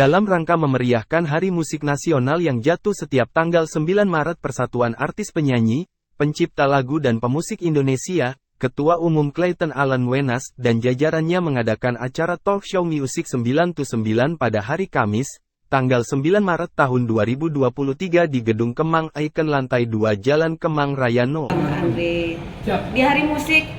Dalam rangka memeriahkan Hari Musik Nasional yang jatuh setiap tanggal 9 Maret, Persatuan Artis Penyanyi, Pencipta Lagu dan Pemusik Indonesia, Ketua Umum Clayton Alan Wenas dan jajarannya mengadakan acara Talk Show Music 9 to 9 pada hari Kamis, tanggal 9 Maret tahun 2023 di Gedung Kemang Icon Lantai 2 Jalan Kemang Raya No. Andre, di Hari Musik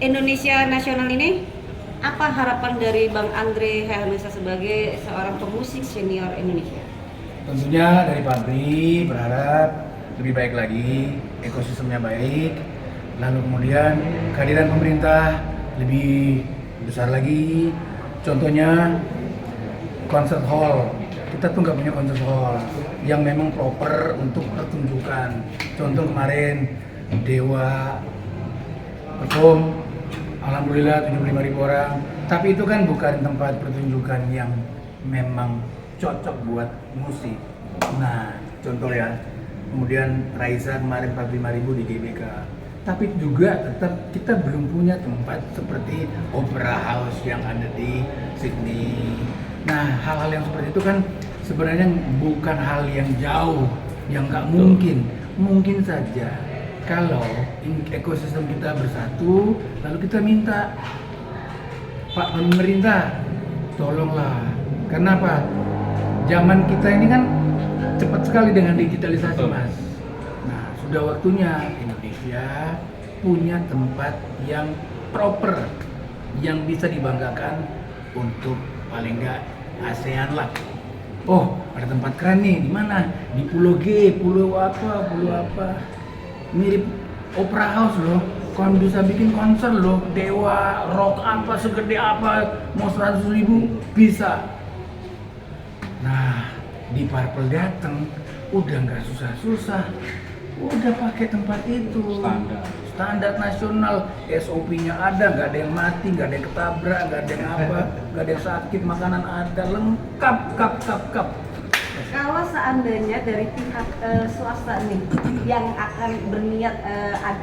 Indonesia Nasional ini, apa harapan dari Bang Andre Hehanussa sebagai seorang pemusik senior Indonesia? Tentunya dari pabrik berharap lebih baik lagi, ekosistemnya baik, lalu kemudian kehadiran pemerintah lebih besar lagi. Contohnya concert hall, kita tuh nggak punya concert hall yang memang proper untuk pertunjukan. Contoh kemarin Dewa perform, alhamdulillah 75.000 orang, tapi itu kan bukan tempat pertunjukan yang memang cocok buat musik. Nah, contoh ya, kemudian Raisa kemarin 45.000 di GBK, tapi juga tetap kita belum punya tempat seperti Opera House yang ada di Sydney. Nah, hal-hal yang seperti itu kan sebenarnya bukan hal yang jauh, yang nggak mungkin. Mungkin saja kalau ekosistem kita bersatu, lalu kita minta, Pak pemerintah, tolonglah. Kenapa? Zaman kita ini kan cepat sekali dengan digitalisasi, Mas. Nah, sudah waktunya Indonesia punya tempat yang proper, yang bisa dibanggakan untuk paling nggak ASEAN lah. Oh, ada tempat keren nih, di mana? Di Pulau G, pulau apa? Mirip Opera House loh, kalau bisa bikin konser loh, Dewa, rock apa, segede apa, mau 100.000 bisa. Nah, di Purple dateng, udah nggak susah-susah, udah pakai tempat itu, standar nasional, SOP-nya ada, nggak ada yang mati, nggak ada yang ketabrak, nggak ada yang apa, nggak ada yang sakit, makanan ada, lengkap, kap. Kalau seandainya dari pihak swasta nih yang akan berniat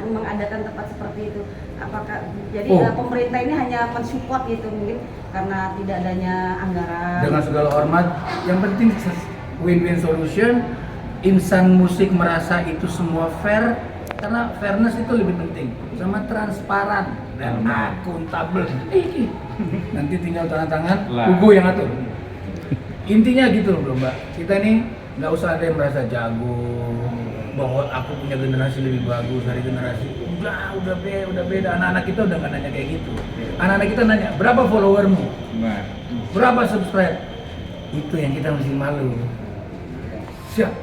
mengadakan tempat seperti itu, apakah jadi pemerintah ini hanya mensupport gitu mungkin karena tidak adanya anggaran? Dengan segala hormat, yang penting win-win solution, insan musik merasa itu semua fair, karena fairness itu lebih penting, sama transparan dan akuntabel. Nanti tinggal tanda tangan, Hugo yang atur. Intinya gitu loh Mbak, kita nih nggak usah ada yang merasa jago bahwa aku punya generasi lebih bagus dari generasi. Udah beda. Anak-anak kita udah nggak nanya kayak gitu. Anak-anak kita nanya berapa followermu, berapa subscribe. Itu yang kita mesti malu. Siap.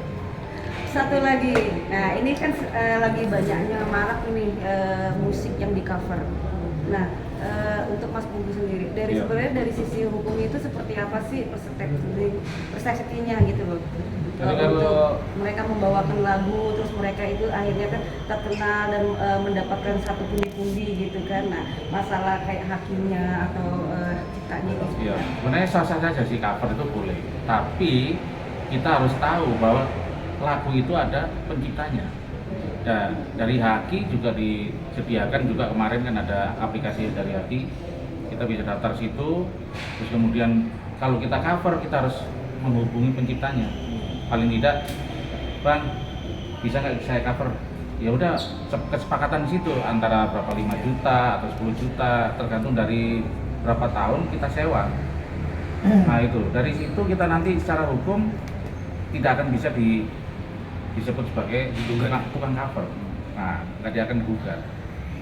Satu lagi, nah ini kan lagi banyaknya marak nih musik yang di cover. Nah, untuk Mas Pugu sendiri, sebenarnya dari sisi hukum itu seperti apa sih persepsinya gitu loh? Untuk mereka membawakan lagu, terus mereka itu akhirnya kan terkenal dan mendapatkan satu pundi-pundi gitu kan. Nah, masalah kayak hakimnya atau ciptanya itu. Iya, sebenarnya sah-sah saja sih cover itu boleh, tapi kita harus tahu bahwa lagu itu ada penciptanya. Dan dari Haki juga disediakan juga kemarin kan ada aplikasi dari Haki, kita bisa daftar situ. Terus kemudian kalau kita cover kita harus menghubungi penciptanya. Paling tidak, Bang, bisa nggak saya cover? Ya udah, kesepakatan di situ antara berapa 5 juta atau 10 juta tergantung dari berapa tahun kita sewa. Nah itu dari situ kita nanti secara hukum tidak akan bisa disebut sebagai tukang cover. Nah, dia akan digugat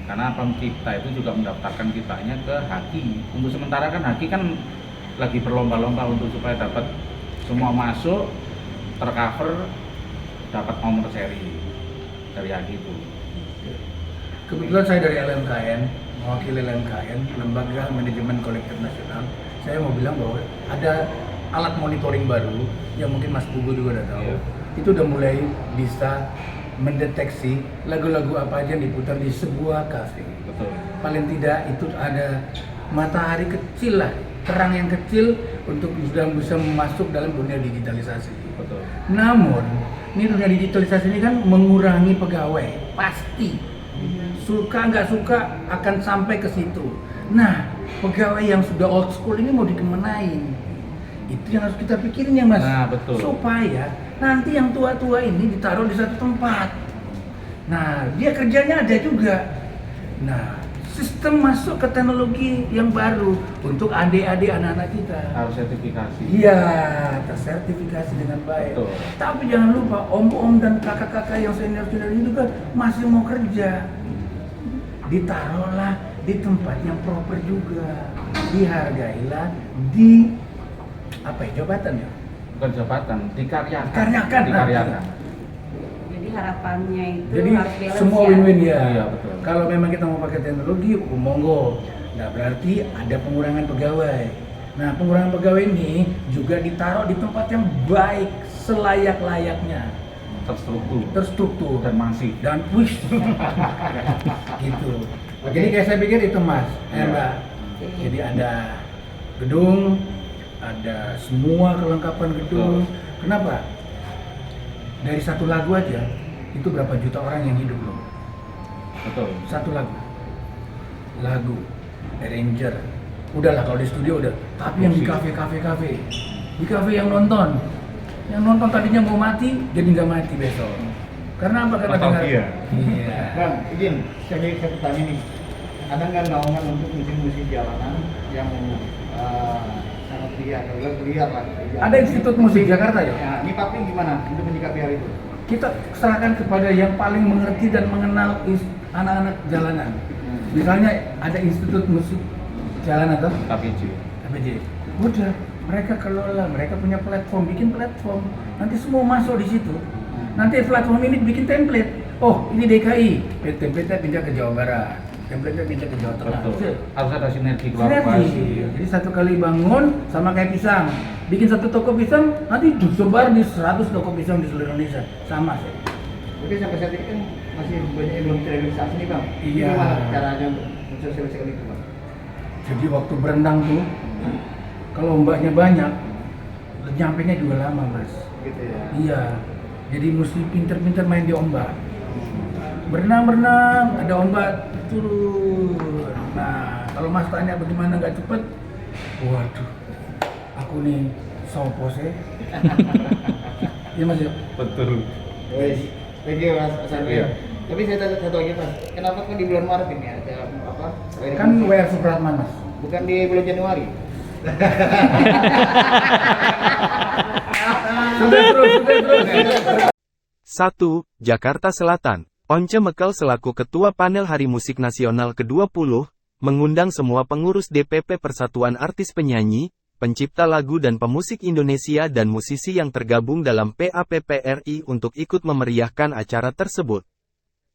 karena pencipta itu juga mendaftarkan ciptanya ke Haki. Untuk sementara kan Haki kan lagi berlomba-lomba untuk supaya dapat semua masuk, tercover, dapat nomor seri dari Haki itu. Kebetulan saya dari LMKN, mewakili LMKN, Lembaga Manajemen Kolektif Nasional. Saya mau bilang bahwa ada alat monitoring baru yang mungkin Mas Pugu juga udah tahu. Itu udah mulai bisa mendeteksi lagu-lagu apa aja yang diputar di sebuah kafe. Betul. Paling tidak itu ada matahari kecil lah, terang yang kecil untuk sudah bisa masuk dalam dunia digitalisasi. Betul. Namun, ini dunia digitalisasi ini kan mengurangi pegawai, pasti. Suka nggak suka akan sampai ke situ. Nah, pegawai yang sudah old school ini mau dikemenain. Itu yang harus kita pikirin ya Mas. Nah, betul. Supaya nanti yang tua-tua ini ditaruh di satu tempat. Nah, dia kerjanya ada juga. Nah, sistem masuk ke teknologi yang baru untuk adik-adik anak-anak kita. Harus sertifikasi. Iya, tersertifikasi dengan baik. Betul. Tapi jangan lupa om-om dan kakak-kakak yang senior-senior ini juga masih mau kerja. Ditaruhlah di tempat yang proper juga. Dihargailah di apa ya, jabatan ya? Bukan jabatan, dikaryakan. Dikaryakan. Jadi harapannya itu Jadi harus balance semua ya. win-win ya. Iya, betul. Kalau memang kita mau pakai teknologi, monggo. Nggak berarti ada pengurangan pegawai. Nah, pengurangan pegawai ini juga ditaruh di tempat yang baik, selayak-layaknya, terstruktur Dan masif. dan push. Gitu. Jadi kayak saya pikir itu Mas, Iya. Mbak. Jadi ada gedung, ada semua kelengkapan gedung. Kenapa? Dari satu lagu aja itu berapa juta orang yang hidup loh. Betul. Satu lagu, arranger, udahlah kalau di studio udah. Tapi yang di Musik. kafe yang nonton tadinya mau mati jadi nggak mati besok. Karena apa? Karena dengar. Nostalgia. Iya. Bang, izin, saya bertanya nih, ada nggak naungan untuk musik-musik jalanan yang sangat liar lah? Ada Institut Musik Jakarta ya. Ya, ini Papi gimana untuk menyikapi hal itu? Kita serahkan kepada yang paling mengerti dan mengenal anak-anak jalanan. Misalnya ada Institut Musik Jalanan atau KPJ. APJ. Udah, mereka kelola, mereka punya platform, bikin platform. Nanti semua masuk di situ. Nanti platform ini bikin template. Oh, ini DKI, template-nya pindah ke Jawa Barat, template-nya pindah ke Jawa Tengah. Betul. Harus ada sinergi Sinergi. kolaborasi. Jadi satu kali bangun sama kayak pisang. Bikin satu toko pisang, nanti disebar di 100 toko pisang di seluruh Indonesia. Sama sih. Oke, sampai saat ini kan masih banyak yang belum terrealisasi nih Bang. Iya. Gimana caranya untuk mensosialisasikan itu Bang? Jadi waktu berenang tuh, kalau ombaknya banyak, nyampenya juga lama Mas. Gitu ya. Iya. Jadi mesti pinter-pinter main di ombak. Berenang, ada ombak turun. Nah, kalau Mas tanya bagaimana nggak cepet, waduh, aku nih sopo sih. Iya Mas ya? Betul. Wes, thank you Mas Sandri. Iya. Tapi saya tanya satu lagi Mas, kenapa kok di bulan Maret ini ada apa? selain Kan musik? WR Supratman Mas. Bukan di bulan Januari. Sudah terus. 1. Jakarta Selatan. Once Mekel selaku Ketua Panel Hari Musik Nasional ke-20, mengundang semua pengurus DPP Persatuan Artis Penyanyi, pencipta lagu dan pemusik Indonesia dan musisi yang tergabung dalam PAPPRI untuk ikut memeriahkan acara tersebut.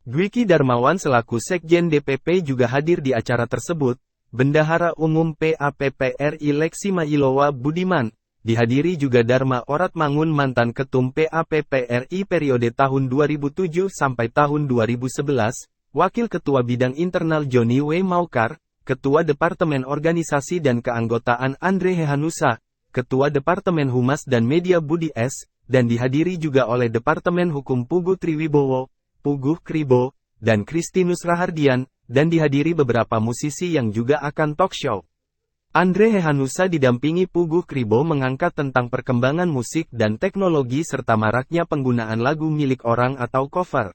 Dwiki Darmawan selaku Sekjen DPP juga hadir di acara tersebut. Bendahara Umum PAPPRI Leksima Ilowa Budiman, dihadiri juga Dharma Oratmangun mantan Ketum PAPPRI periode tahun 2007 sampai tahun 2011, Wakil Ketua Bidang Internal Johnny W. Maukar, Ketua Departemen Organisasi dan Keanggotaan Andre Hehanusa, Ketua Departemen Humas dan Media Budi S., dan dihadiri juga oleh Departemen Hukum Pugu Triwibowo, Puguh Kribo, dan Kristinus Rahardian, dan dihadiri beberapa musisi yang juga akan talk show. Andre Hehanusa didampingi Puguh Kribo mengangkat tentang perkembangan musik dan teknologi serta maraknya penggunaan lagu milik orang atau cover.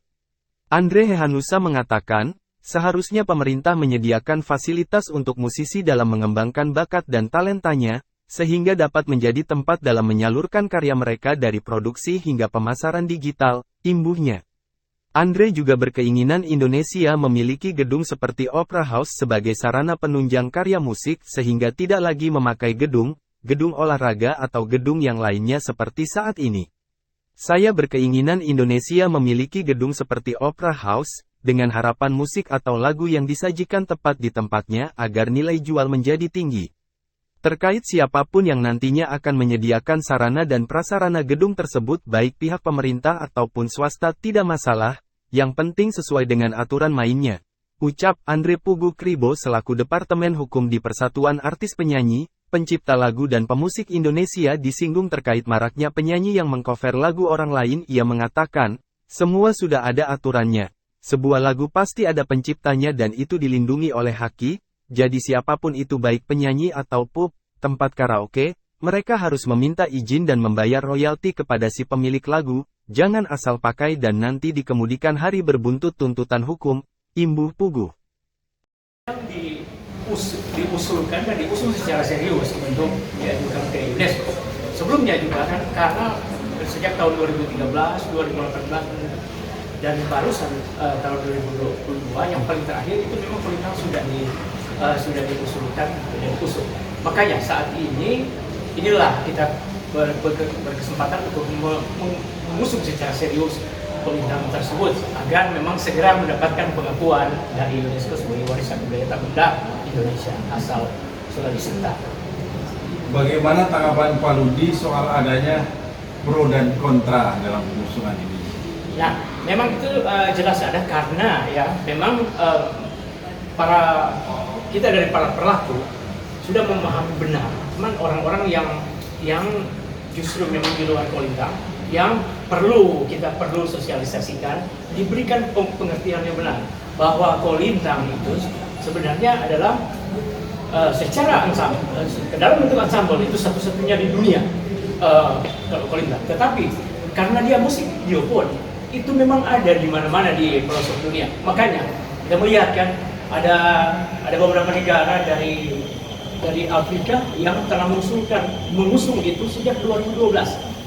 Andre Hehanusa mengatakan, seharusnya pemerintah menyediakan fasilitas untuk musisi dalam mengembangkan bakat dan talentanya, sehingga dapat menjadi tempat dalam menyalurkan karya mereka dari produksi hingga pemasaran digital, imbuhnya. Andre juga berkeinginan Indonesia memiliki gedung seperti Opera House sebagai sarana penunjang karya musik sehingga tidak lagi memakai gedung olahraga atau gedung yang lainnya seperti saat ini. Saya berkeinginan Indonesia memiliki gedung seperti Opera House, dengan harapan musik atau lagu yang disajikan tepat di tempatnya agar nilai jual menjadi tinggi. Terkait siapapun yang nantinya akan menyediakan sarana dan prasarana gedung tersebut baik pihak pemerintah ataupun swasta tidak masalah, yang penting sesuai dengan aturan mainnya. Ucap Andre Puguh Kribo selaku Departemen Hukum di Persatuan Artis Penyanyi, Pencipta Lagu dan Pemusik Indonesia disinggung terkait maraknya penyanyi yang mengcover lagu orang lain. Ia mengatakan, semua sudah ada aturannya. Sebuah lagu pasti ada penciptanya dan itu dilindungi oleh haki. Jadi siapapun itu baik penyanyi atau pub, tempat karaoke, mereka harus meminta izin dan membayar royalti kepada si pemilik lagu, jangan asal pakai dan nanti di kemudian hari berbuntut tuntutan hukum, imbuh puguh. Diusulkan dan diusul secara serius untuk diajukan ke UNESCO. Sebelumnya juga kan karena sejak tahun 2013, 2018 dan barusan tahun 2022 yang paling terakhir itu memang Kolintang sudah diusulkan dan usul. Makanya saat inilah kita berkesempatan untuk mengusung secara serius Kolintang tersebut agar memang segera mendapatkan pengakuan dari UNESCO sebagai warisan budaya tak benda Indonesia asal Sulawesi Selatan. Bagaimana tanggapan Pak Rudi soal adanya pro dan kontra dalam pengusungan ini? Ya, memang itu jelas ada karena ya memang kita dari para pelaku sudah memahami benar, cuman orang-orang yang justru memang di luar Kolintang yang kita perlu sosialisasikan, diberikan pengertian yang benar bahwa Kolintang itu sebenarnya adalah secara ansambel, dalam bentuk ansambel itu satu-satunya di dunia kalau Kolintang. Tetapi karena dia musik biopon itu memang ada di mana-mana di pelosok dunia. Makanya kita melihat kan ada beberapa negara dari Afrika yang telah mengusung itu sejak 2012.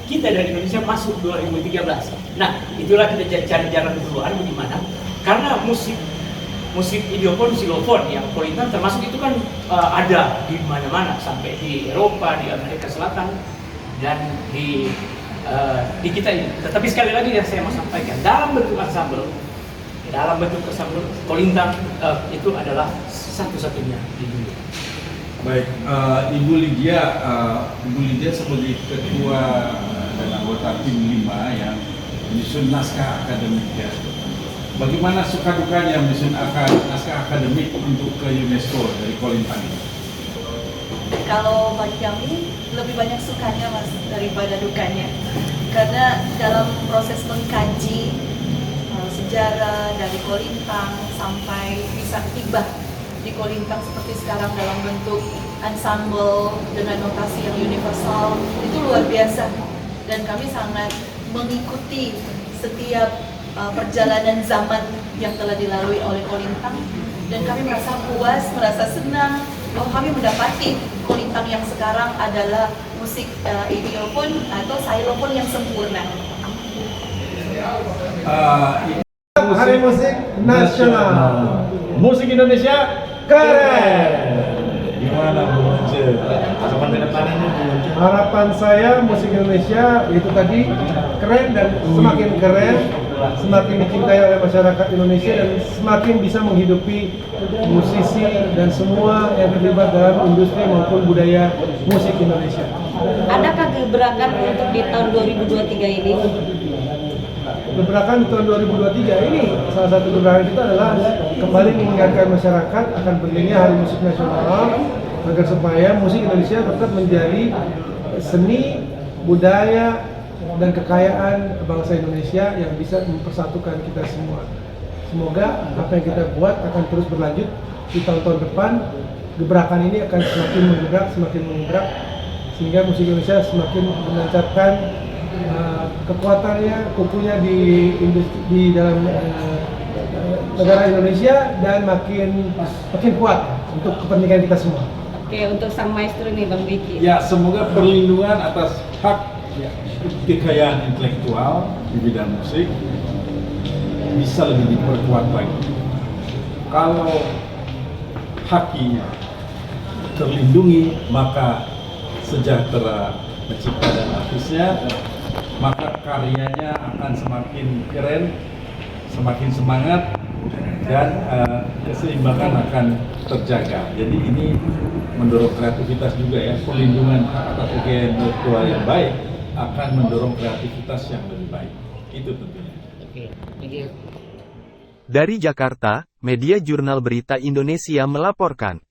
Kita dari Indonesia masuk 2013. Nah, itulah kita cari jalan keluar bagaimana? Karena musik idiopon, xilofon yang Kolintang termasuk itu kan ada di mana-mana sampai di Eropa, di Amerika Selatan dan di kita ini. Tetapi sekali lagi yang saya mau sampaikan dalam bentuk ensemble Kolintang itu adalah satu-satunya di dunia. Baik, Ibu Lydia sebagai ketua dan anggota tim 5 yang menyusun naskah akademik ya. Bagaimana suka dukanya menyusun naskah akademik untuk ke UNESCO dari Kolintang ini? Kalau bagi kami lebih banyak sukanya Mas daripada dukanya, karena dalam proses mengkaji sejarah dari Kolintang sampai bisa tiba di Kolintang seperti sekarang dalam bentuk ensemble dengan notasi yang universal itu luar biasa, dan kami sangat mengikuti setiap perjalanan zaman yang telah dilalui oleh Kolintang, dan kami merasa puas, merasa senang bahwa kami mendapati Kolintang yang sekarang adalah musik idiopon atau xylofon yang sempurna. Hari Musik Nasional. Musik Indonesia keren. Gimana Bu Once? Kapan ke depan ini Bu Once? Harapan saya musik Indonesia itu tadi keren dan semakin keren, semakin dicintai oleh masyarakat Indonesia dan semakin bisa menghidupi musisi dan semua yang terlibat dalam industri maupun budaya musik Indonesia. Adakah gebrakan untuk di tahun 2023 ini? Gebrakan di tahun 2023 ini salah satu gebrakan kita adalah kembali mengingatkan masyarakat akan pentingnya Hari Musik Nasional agar supaya musik Indonesia tetap menjadi seni, budaya, dan kekayaan bangsa Indonesia yang bisa mempersatukan kita semua. Semoga apa yang kita buat akan terus berlanjut di tahun-tahun depan. Gebrakan ini akan semakin menggerak, sehingga musik Indonesia semakin menancapkan kekuatannya, kukunya di dalam negara Indonesia dan makin kuat untuk kepentingan kita semua. Oke, untuk sang maestro nih Bang Diki. Ya, semoga perlindungan atas hak kekayaan intelektual di bidang musik bisa lebih diperkuat lagi. Kalau hakinya terlindungi, maka sejahtera pencipta dan artisnya, maka karyanya akan semakin keren, semakin semangat, dan keseimbangan akan terjaga. Jadi ini mendorong kreativitas juga ya, perlindungan hak atas kekayaan intelektual yang baik akan mendorong kreativitas yang lebih baik. Itu tentunya. Oke, thank you. Dari Jakarta, Media Jurnal Berita Indonesia melaporkan.